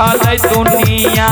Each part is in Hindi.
देखा ले दुनिया।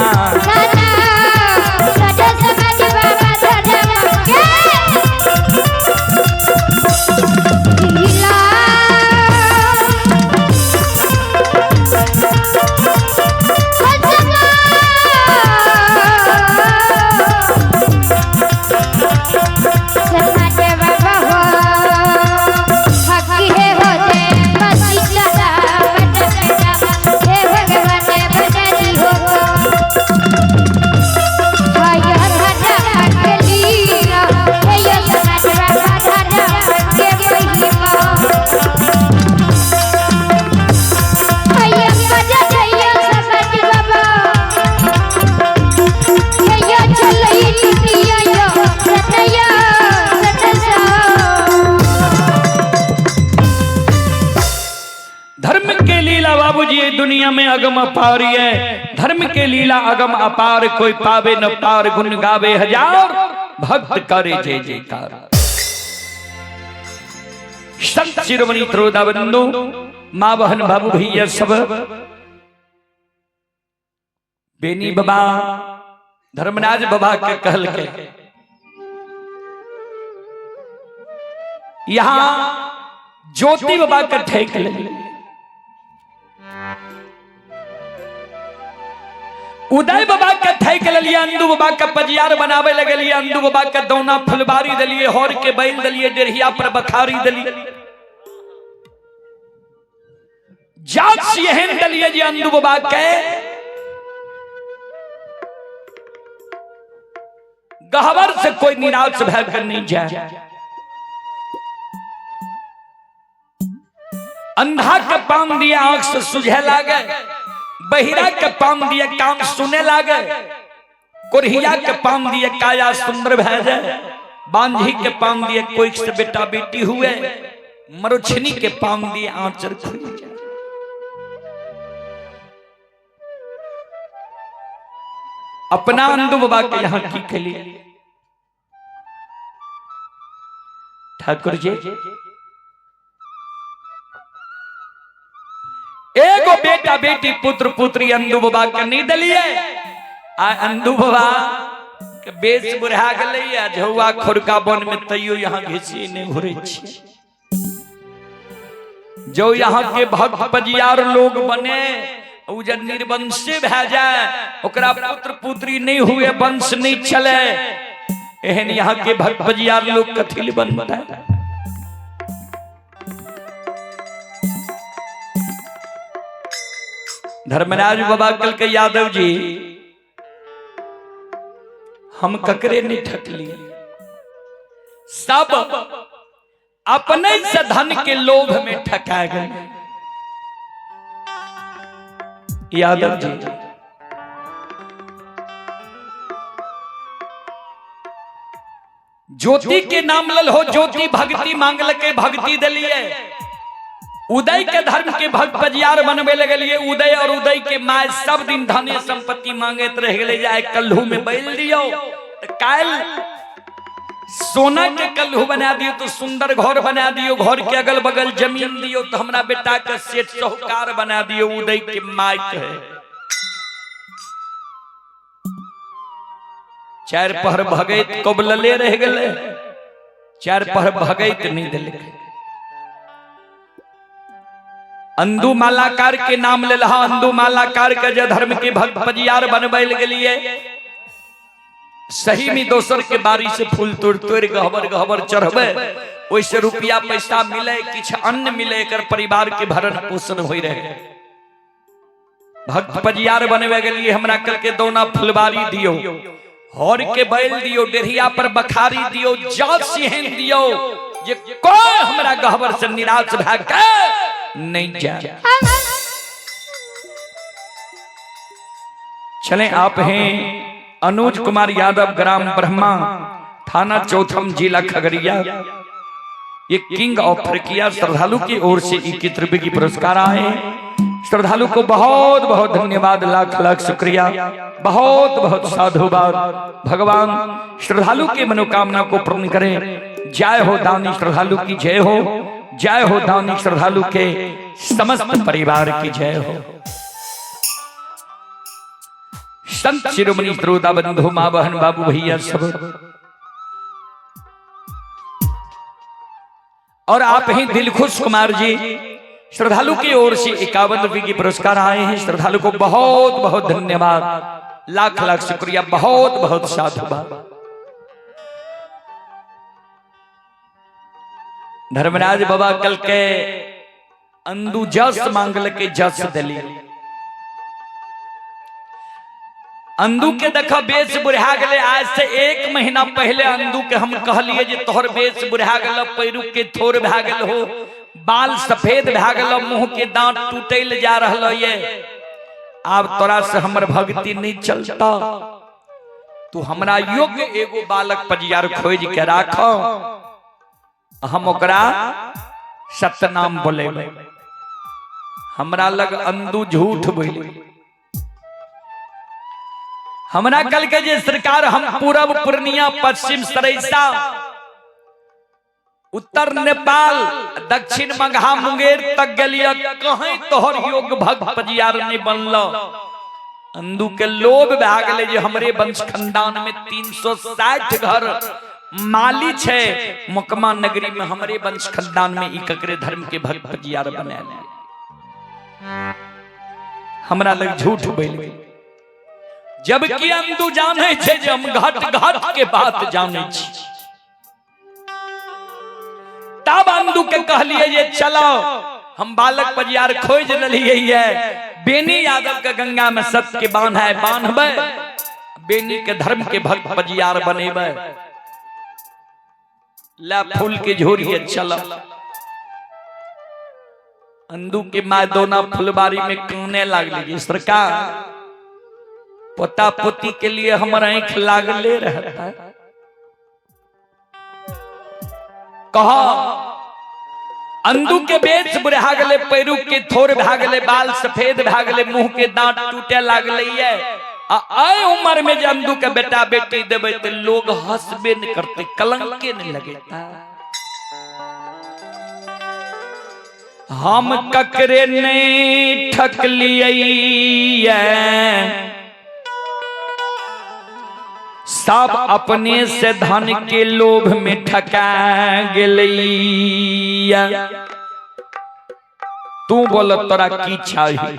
दुनिया में अगम अपार है, धर्म के लीला अगम अपार, कोई पावे न पार, गुण गावे हजार, भक्त करे जय जयकार। संत शिरोमणि त्रोदाबंदो, माँ बहन बाबू भैया सब, बेनी बाबा धर्मराज बाबा के कहल के यहाँ ज्योति बाबा के ठेक ले, उदय बाबा के ठेक लिए, अंदू बाबा का पजियार बनावे लगे, अंदू बाबा का दौना फुलबारी दलिए, हौर के बैल दलिए, डेढ़िया पर बखारी दलिए, जात सिहन दलिए जी अंदू बाबा के गहवर से कोई निराश भयकर नहीं जाए। अंधा के पाम दिया आंख से सुझे लागे, बहिरा के पाम दिए काम सुने लागे, कुरहिया के पाम दिए काया सुंदर भैजे, बांझी के पाम दिए कोई से बेटा बेटी हुए, मरुछनी के पाम दिए आंचल खुल जाए। अपना अंदू बाबा के यहाँ की खली ठाकुर जी एगो बेटा बेटी पुत्र पुत्री अंदू बाबा के नहीं दलिए। आ अंदू बाबा के बेस बुढ़ा गए, झुआ खुरका बन में तैयो यहाँ घिसी नहीं घुरे, जो यहाँ के भक्त पजियार लोग बने उजर निर्वंशी भै जाए, ओकरा पुत्र पुत्री नहीं हुए, वंश नहीं चले, एहन यहाँ के भक्त पजियार लोग कथिल बनता है। धर्मराज बाबा कल के यादव जी हम ककरे नहीं ठकली, सब अपने से धन के लोभ में ठका गए। यादव जी ज्योति के नाम लल हो, ज्योति भक्ति मांगल के भक्ति दलिए, उदय के धर्म के भक्त पजियार बनवे लगे, उदय और उदय के माय सब दिन धने संपत्ति मांगत रह गए, जाए कल्हू में बैल दियो तो काल सोना के कल्हू बना दियो, तो सुंदर घर बना दियो, घर के अगल बगल जमीन दियो, तो हमरा बेटा का सेठ साहूकार बना दियो, उदय के माय है। चार पहर भगैत कबलले रह गए, चार पहर भगैत नहीं दिल। अंदू मालाकार के नाम ले लहा, अंदू मालाकार के जो धर्म के भक्त पजियार बनवे गलिए, सही में दोसर के बारी से फूल तोड़ तोड़ गहबर गहबर चढ़बे, वैसे रुपया पैसा मिले, किछ अन्न मिले, कर परिवार के भरण पोषण हो रहे। भक्त पजियार बनवे गलिए, हमरा कल के दौना फुलबारी दियो, हौर के बैल दियो, डेढ़िया पर बखारी दियो, जात सिहन दियो, जे कोई हमरा गहबर से निराश भाग के नहीं जाए। चलें, आप हैं अनुज कुमार यादव, ग्राम ब्रह्मा, थाना चौथम, जिला खगड़िया। ये किंग ऑफ फ्रिकिया श्रद्धालु की ओर से 21 रुपए की पुरस्कार आए। श्रद्धालु को बहुत बहुत धन्यवाद, लाख लाख शुक्रिया, बहुत बहुत साधुवाद। भगवान श्रद्धालु के मनोकामना को पूर्ण करें। जय हो दानी श्रद्धालु की जय हो, जय हो दानी श्रद्धालु के समस्त परिवार की जय हो। संत शिरोमणि श्रोता बंधु मां बहन बाबू भैया सब, और आप ही दिलखुश कुमार जी श्रद्धालु की ओर से 51 रुपये की पुरस्कार आए हैं। श्रद्धालु को बहुत बहुत धन्यवाद, लाख लाख शुक्रिया, बहुत बहुत साधुवाद। धर्मराज बाबा कल के अंदू जस मांगल के जस दली, अंदू के देखा बेच बुढ़ा गले। आज से 1 महीना पहले अंदू के हम कहलिए जे तोहर बेच बुढ़ा गल, पैरू के थोर भा गल हो, बाल सफेद भा गल, मुंह के दांत टूटल जा रहा ये, अब तोरा से हमर भक्ति नहीं चलता, तू हमरा योग्य एगो बालक पजियार खोज के राखो, हम ओकरा सत्यनाम बोले। हमरा लग अंदू झूठ बोले। हमरा कल के जे सरकार हम पूरब पूर्णिया, पश्चिम सरैसा, उत्तर नेपाल, दक्षिण मगहा मुंगेर तक गलिया, कहीं तोहर योग्य भक्त पजियार नहीं बनल। अंदू के लोभ भा गले जे हमरे वंश खानदान में 360 घर माली छे, मुकमा नगरी में हमरे वंश खानदान में ई ककरे धर्म के भक्त पजियार बने। हमरा लग झूठ बोल, जबकि अंदू जाने छे जे हम घाट घाट के बात जाने छी। तब अंदू के कहलिए ये चलो हम बालक पजियार खोज लिए, बेनी यादव के गंगा में सत्य के बांध है, बांधबे बेनी के धर्म के भक्त पजियार बनेबे। ला फूल के झोरिए चलो। अंदू के माँ दोना फुलबारी में कहने लागली, सरकार पोता पोती के लिए हमारा आंख लागले रहता है, कहा अंदू के बेच बुढ़ा गले, पैरू के थोर भा गले, बाल सफेद भा गले, मुंह के दांत टूटे लागले है। आए उम्र में जब अंदू के बेटा बेटी देवे तो लोग हंसबे नहीं करते, कलंके नहीं लगेता। हम ककरे नहीं ठक लिए, सब अपने से धन के लोभ में ठका गेलैया। तू बोलो तोरा की चाहिए,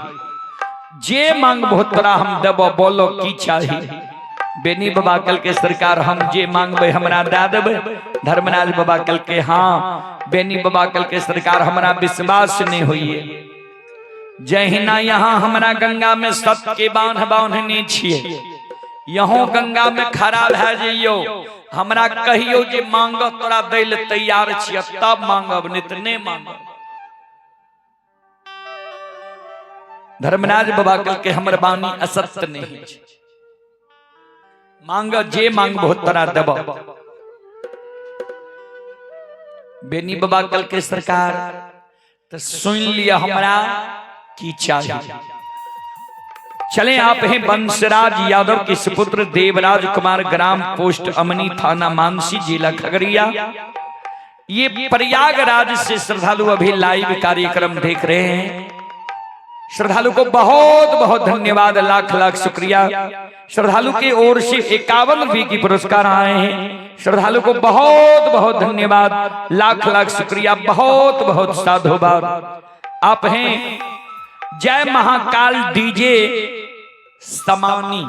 जे मांगबो तोरा हम देबो, बोलो की चाहिए। बेनी बाबा कल के सरकार हम जे मांगबे हमरा दे देबे। धर्मराज बाबा कल के हाँ, बेनी बाबा कल के सरकार हमरा विश्वास नहीं होइए, जहिना यहाँ हमरा गंगा में सत्य के बांधने छिए, यहों गंगा में खड़ा भे जइयो, हमरा कहियो जे मांग तोरा दै ले तैयार छियै, तब मांगब, नहीं तो नहीं मांगब। धर्मराज बाबा कल के हमर बानी असत्य नहीं, मांग जे मांगबो तोरा देबो। बेनी बाबा कल के सरकार तो सुन लिया हमरा की चाहिए। चले आप हैं बंसराज यादव के सुपुत्र देवराज कुमार, ग्राम पोस्ट अमनी, थाना मानसी, जिला खगड़िया। ये प्रयागराज से श्रद्धालु अभी लाइव कार्यक्रम देख रहे हैं। श्रद्धालु को बहुत बहुत धन्यवाद, लाख लाख शुक्रिया। श्रद्धालु की ओर से 51 रुपये की पुरस्कार आए हैं। श्रद्धालु को बहुत बहुत धन्यवाद, लाख लाख शुक्रिया, बहुत बहुत साधुवाद। आप हैं जय महाकाल डीजे समानी,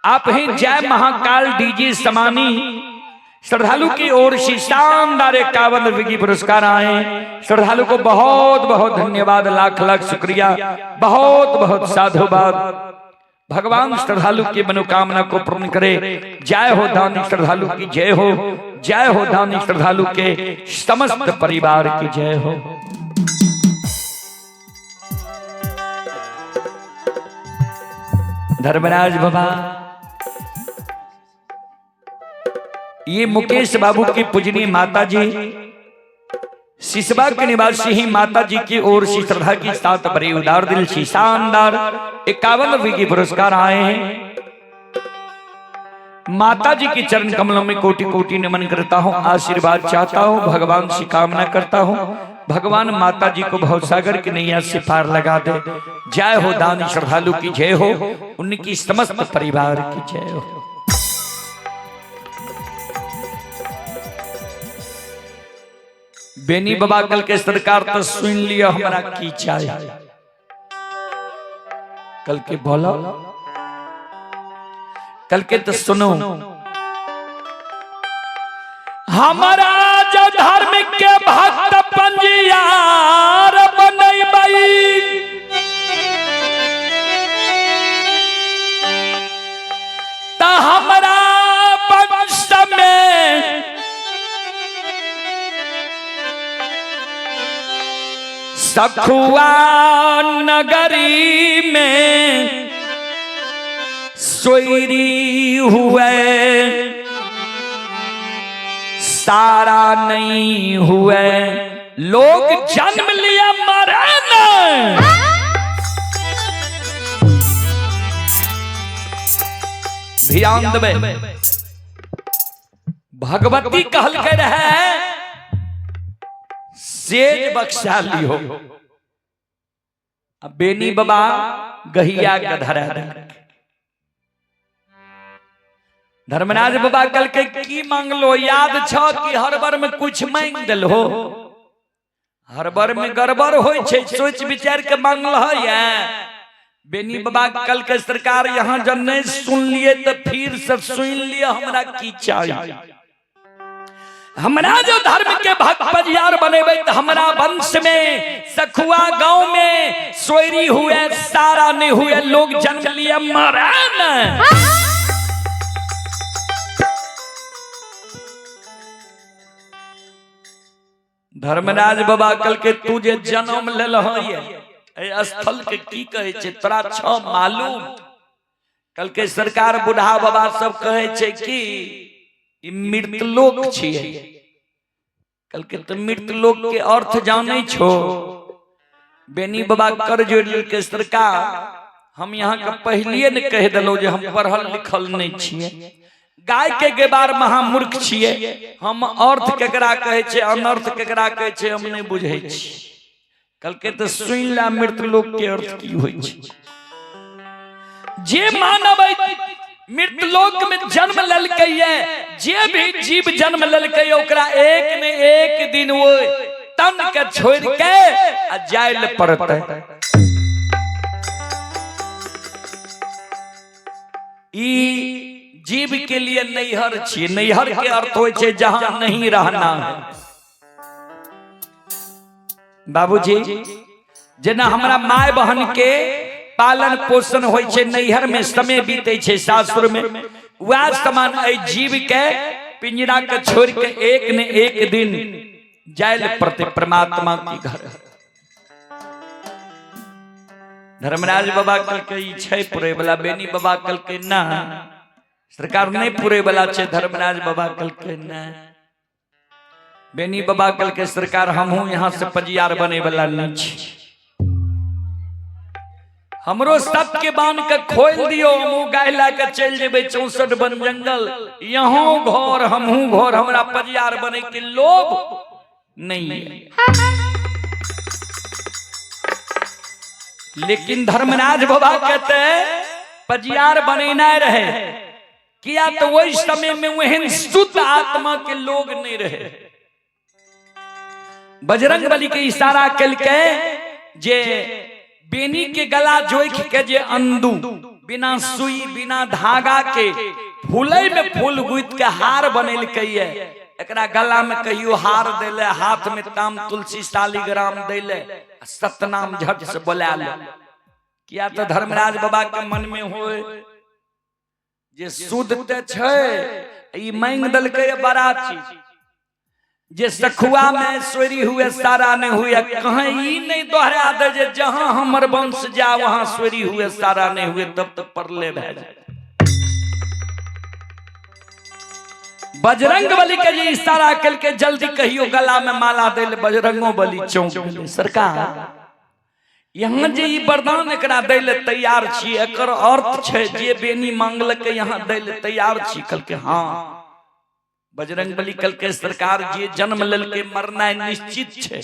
आप हैं जय महाकाल डीजे समानी। श्रद्धालु की ओर से शानदार 51 रुपये की पुरस्कार आए। श्रद्धालु को बहुत बहुत धन्यवाद, लाख लाख शुक्रिया, बहुत बहुत साधुवाद। भगवान श्रद्धालु की मनोकामना को पूर्ण करे। जय हो दानी श्रद्धालु की जय हो, जय हो दानी श्रद्धालु के समस्त परिवार की जय हो। धर्मराज बाबा, ये मुकेश बाबू की पूजनीय माता जी, सिसवा के निवासी ही माता जी की ओर से श्रद्धा की साथ बड़े उदार दिल से शानदार 51 रुपये की पुरस्कार आए हैं। माता जी के चरण कमलों में कोटि कोटि नमन करता हूँ, आशीर्वाद चाहता हूँ, भगवान से कामना करता हूँ। भगवान माता जी को भवसागर की नैया से पार लगा दे। जय हो दानी श्रद्धालु की जय हो, उनकी समस्त परिवार की जय हो। बेनी बाबा कल के सरकार तो सुन लिया हमारा की चाहे कल के बोलो, कल के तो सुनो हमारा जो धर्म के भक्त पंजियार बनैबई, त हमारा वंश में सखुआ नगरी में सोयरी हुए सारा नहीं हुए, लोग जन्म लिया मरे न। ध्यान देवे, भगवती कहल के रहे सेज बख्शाली हो। अब बेनी बाबा गहिया गधरा धर्मराज बाबा कल के की मांगलो याद छ कि हर बार में कुछ मांग दिल हो, हर बार में गड़बड़ होय छे, सोच विचार के मांगल है या बेनी बाबा कल के सरकार यहाँ जब नहीं सुन लिए तो फिर से सुन लिए हमरा की चाहिए। हमरा जो धर्म के भक्त पंजियार बनेबे तो हमरा वंश में सखुआ गांव में सोयरी हुए सारा नहीं हुए, लोग जन्म लिए मरे न। धर्मराज बाबा कल के तू जे जन्म लेल है स्थल के की कहे छे तोरा छ मालूम? कल के सरकार बुढ़ा बाबा सब कहे छे कि ई मृतलोक छिए। कल के तो मृतलोक के अर्थ जाने छो? बेनी बाबा कर जोड़ के सरकार हम यहाँ का पहलिए ने कह दिलो जे हम पढ़ल लिखल नहीं छिए, गाय के गेबार महामूर्ख छिए, हम अर्थ केकरा कहे छे अनर्थ केकरा कहे छे हम नहीं बुझे छी। कल के तो सुन ला मृतलोक के अर्थ की होय छे। जे मानव मृतलोक में जन्म ललकै है, जे भी जीव जन्म ललकै ओकरा एक ने एक दिन वो तन के छोड़ के आ जाइल पड़ते। ई जीव के लिए नैहर छे, नैहर के अर्थ होय छे जहां नहीं रहना है। बाबूजी जेना हमरा माय बहन के पालन पोषण होय छे, नैहर में समय बीते छे सासुर में, वह समान ए जीव के पिंजरा के छोड़ के एक ने एक दिन जाइल पड़ते परमात्मा की घर। धर्मराज बाबा कल के छे पुरे वाला, बेनी बाबा कल के ना सरकार नहीं पूरे वाला छे, धर्मराज बाबा कल के ना बेनी बाबा कल के सरकार हमहू यहाँ से पंजियार बने वाला नहीं छे। हमरो सब के बांध के खोल दियो, हमहू गाय ला के चल जेबे 64 वन जंगल, यहाँ घर हमहू घर, हमरा पंजियार बने के लोभ नहीं है। लेकिन धर्मराज बाबा कहते पंजियार बनेना रहे, किया तो वही समय में वहन शुद्ध आत्मा के लोग नहीं रहे। बजरंग बली के इशारा कल के जे बेनी के गला जोख के जे अंदू बिना सुई बिना धागा के फूले में फूल गुथ के हार बनेल कहिए, एकरा गला में कहियो हार देले, हाथ में ताम तुलसी शालिग्राम देले, सतनाम झट से बोला ले। किया तो धर्मराज बाबा के मन में होए जे शुद्ध ते छे, ई मांग दल के बड़ा चीज, जे सखुआ में सोरी हुए सारा नहीं हुए, कहीं ई नहीं दोहरा दे जे जहां हमर वंश जा वहां सोरी हुए सारा नहीं हुए, तब तक परले भे जाए। बजरंग बली के जी इशारा कल के जल्दी कहियो गला में माला देले, बजरंगो बली चौंक गेले। सरकार यहाँ जे ई वरदान एकरा देले तैयार छी, एकर अर्थ छे जे बेनी मांगल के यहाँ देले तैयार छी। कल के हाँ बजरंग बली कल के सरकार जे जन्म लेल के मरना निश्चित छे,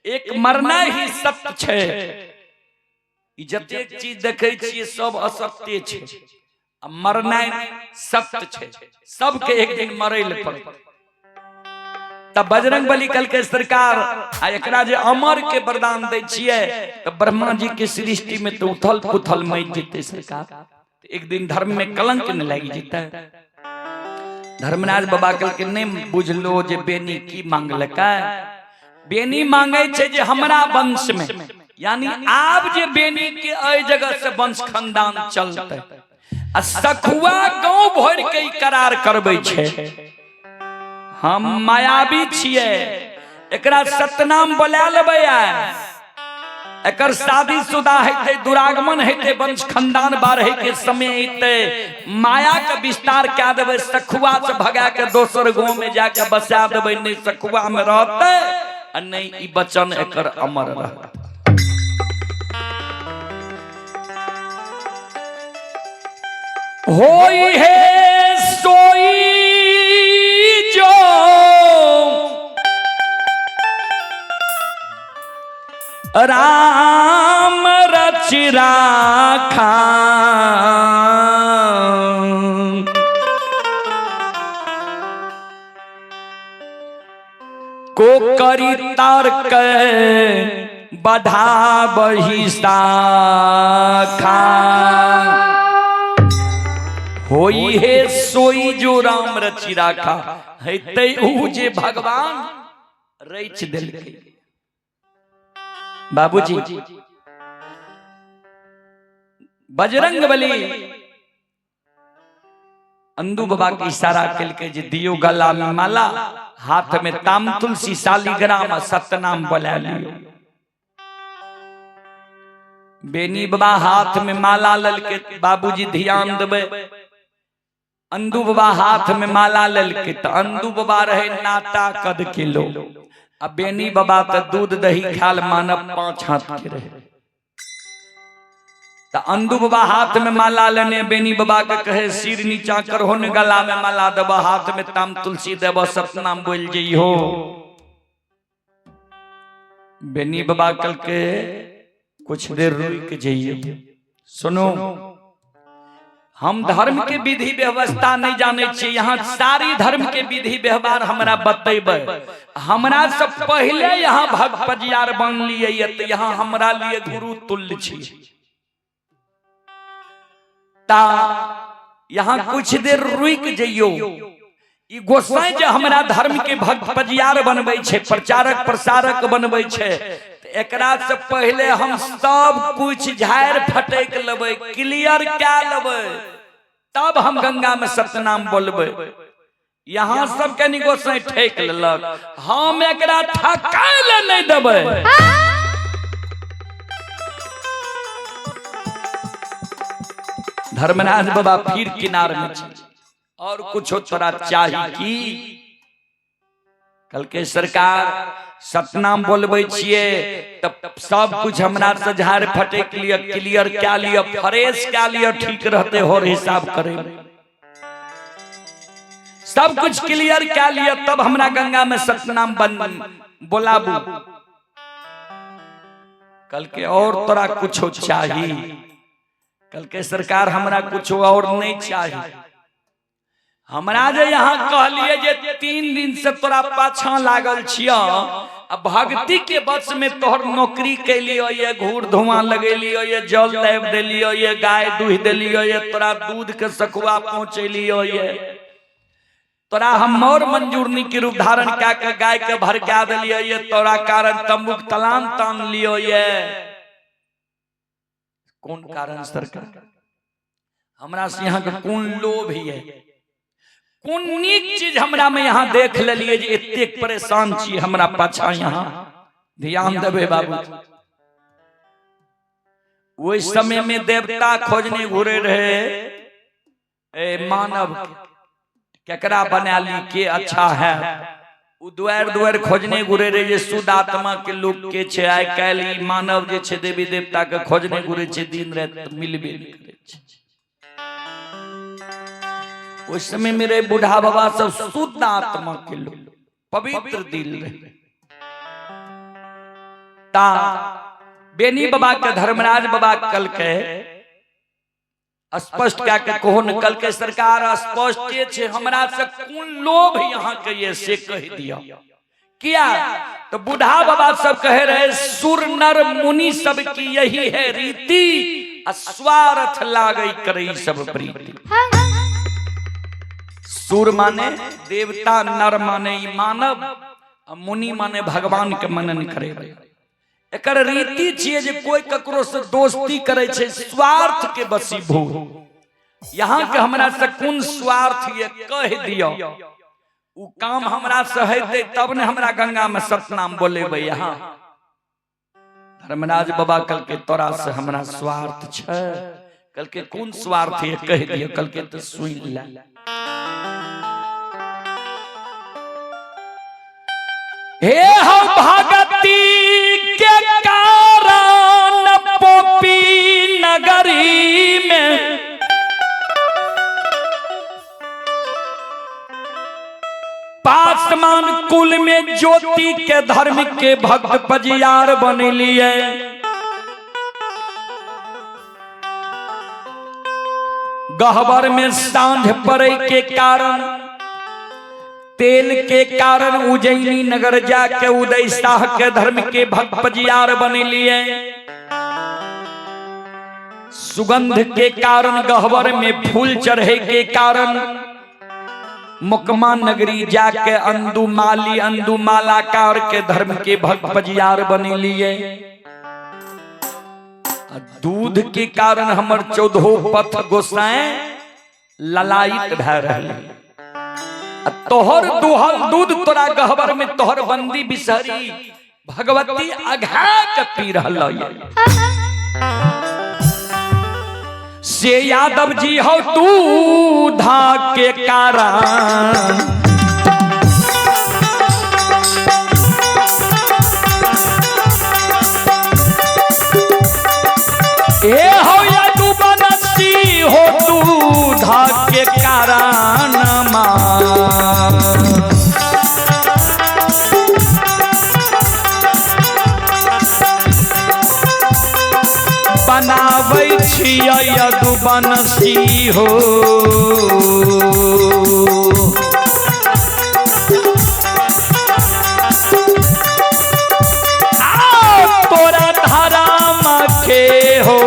एक मरना ही सत्य छे। ई जतेक चीज देखे छिए सब असत्य छे, आ मरना सत्य छे। सबके एक दिन मरे ले पड़े। तब बजरंग बली कल के सरकार आ एकरा जे अमर के वरदान दे छिए तो ब्रह्मा जी के सृष्टि में तो उथल पुथल मच जेते सरकार। एक दिन धर्म में कलंक न लगी जेते। धर्मराज बाबा कल के नहीं बुझलो जे बेनी की मांगलका। बेनी मांगे छे जे हमरा वंश में, यानी आब जे बेनी के अय जगह से वंश खानदान चलते। आ सखुआ गांव भर के करार करबे छे। हम मायावी छिए, एकरा सतनाम बोला लेबे। एकर शादीशुदा हेते, दुरागमन हेते, वंश खानदान बाढ़े के समय हेते, माया के विस्तार क्या देबे। सखुआ से भगा के दोसर गांव में जाके बसा देबे। नहीं सखुआ में रहते आ नहीं ई बचन एकर अमर रहते। होई है सोई जो राम रचि राखा। को करी तर्क बढ़ा बही शाखा। होई है सोई जो राम रचि राखा। हेते ऊ जे भगवान रच देलकै। बाबूजी बजरंग बली अंदू बाबा के इशारा के जे दियो गला में माला, हाथ में ताम तुलसी शालिग्राम सतनाम बोला लियो। बेनी बाबा हाथ में माला ललके। बाबूजी ध्यान देबे। अंदू बाबा हाथ में माला ललके तो अंदू बाबा रहे नाटा कद किलो। अब बेनी बाबा तो दूध दही खाल मानव 5 हाथ के रहे। तो अंदू बाबा हाथ में माला लेने बेनी बाबा के कहे सिर नीचा करहो ने गला में माला देबा, हाथ में ताम तुलसी देबा, सतनाम बोल जइहो। बेनी बाबा कल के कुछ देर रुक जाइए। सुनो, हम धर्म के विधि व्यवस्था नहीं जाने छे। यहाँ सारी धर्म के विधि व्यवहार हमरा बतेबे। हमरा से पहले यहाँ भक्त पजियार बन लिए तो यहाँ हमरा लिए गुरु तुल्य छी। ता यहाँ कुछ देर रुक जाइयो। ई गोसाई जे हमरा धर्म के भक्त पजियार बनबे छे, प्रचारक प्रसारक बनबे छे, एकरा से पहले हम सब कुछ झाड़ फटेक लेबे, क्लियर क्या लेबे, तब हम गंगा में सतनाम बोलबे। यहाँ सब के गोसाई ठेक लेलक, हम एकरा ठकाए नहीं देबे। धर्मराज बाबा फिर किनार में छे। और कुछ तोरा चाहिए की? कल के सरकार सतनाम बोलबे छिए तब सब कुछ हमरा से झाड़ फटेक लिया, क्लियर क्या लिया, फ्रेश क्या लिया, ठीक रहते हो हिसाब करे। सब कुछ क्लियर क्या लिया तब हमरा गंगा में सतनाम बोलाबू। कल के और तोरा कुछ चाहिए? कल के सरकार हमरा कुछ और नहीं चाहिए। हमरा जे यहाँ कहलिए जे 3 दिन से तोरा पाछा लागल छिया, भक्ति के बस में तोहर नौकरी कैलियो, ये घूर धुआं लगेलियो, ये जल लेब देलियो, ये गाय दूह देलियो, ये तोरा दूध के सखुआ पहुंचेलियो, ये तोरा हम और मंजूर नहीं के रूप धारण क्या के गाय के भड़का देलियो, ये तोरा कारण तंबुक तलान तान लियो। ये कौन कारण सरकार? हमरा से यहाँ के कौन लोभ है? कौन नीक चीज हमरा में यहाँ देख लेलिए जे इतने परेशान छी हमरा पाछा? यहाँ ध्यान देबे बाबू। वही समय में देवता खोजने घूरे रहे, ए मानव केकरा बना ली के अच्छा है। उ द्वार द्वार खोजने घूरे रहे जे शुद्ध आत्मा के लोग के छे। आइ काल्हि मानव जे छे देवी देवता के खोजने घूरे छे, दिन रात मिलबे नहीं करे छे। उस समय मेरे बूढ़ा बाबा सब शुद्ध आत्मा के लोग, पवित्र दिल रहे। ता बेनी बाबा के धर्मराज बाबा कल के स्पष्ट क्या के कोहन कल के सरकार स्पष्ट छे हमरा से कौन लोभ यहाँ के ये से कह दिया किया तो बूढ़ा बाबा सब कह रहे सुर नर मुनि सब की यही है रीति स्वार्थ लागई करई सब प्रीति। सुर माने देवता, नर माने मानव, मुनि माने भगवान के मनन करे। एकर रीति छिए जे कोई ककरो से दोस्ती करे छे स्वार्थ के बसीभूत। यहाँ के हमरा से कौन स्वार्थ ये कह दियो उ काम हमरा से हेते तब ने हमरा गंगा में सतनाम बोलेबे। यहाँ धर्मराज बाबा कल के तोरा से हमरा स्वार्थ छे, कल के कौन स्वार्थ ये कह दियो, कल के तो सुन ले। हे हम भगती के कारण पोपी नगरी में पासमान कुल में ज्योति के धर्म के भक्त पजियार बनेलिए। गहबर में सांझ पड़े के कारण तेल के कारण उज्जैनी नगर जाके उदय शाह के धर्म के भक्त पजियार बनेलिए। सुगंध के कारण गहबर में फूल चढ़े के कारण मुकमा नगरी जाके अंदुमालाकार के धर्म के भक्त पजियार बनेलिए। दूध के कारण हमर 14 पथ गोसाएं ललायित भय रहे। तोहर दूध तोरा गहबर में तोहर बंदी बिसहरी भगवती अघा के पी रहल से यादव जी हो दूधा के कारण। ए हो यदुवंशी हो दूधा के कारण बनाबै छियै यदुवंशी हो। तोरा धराम के हो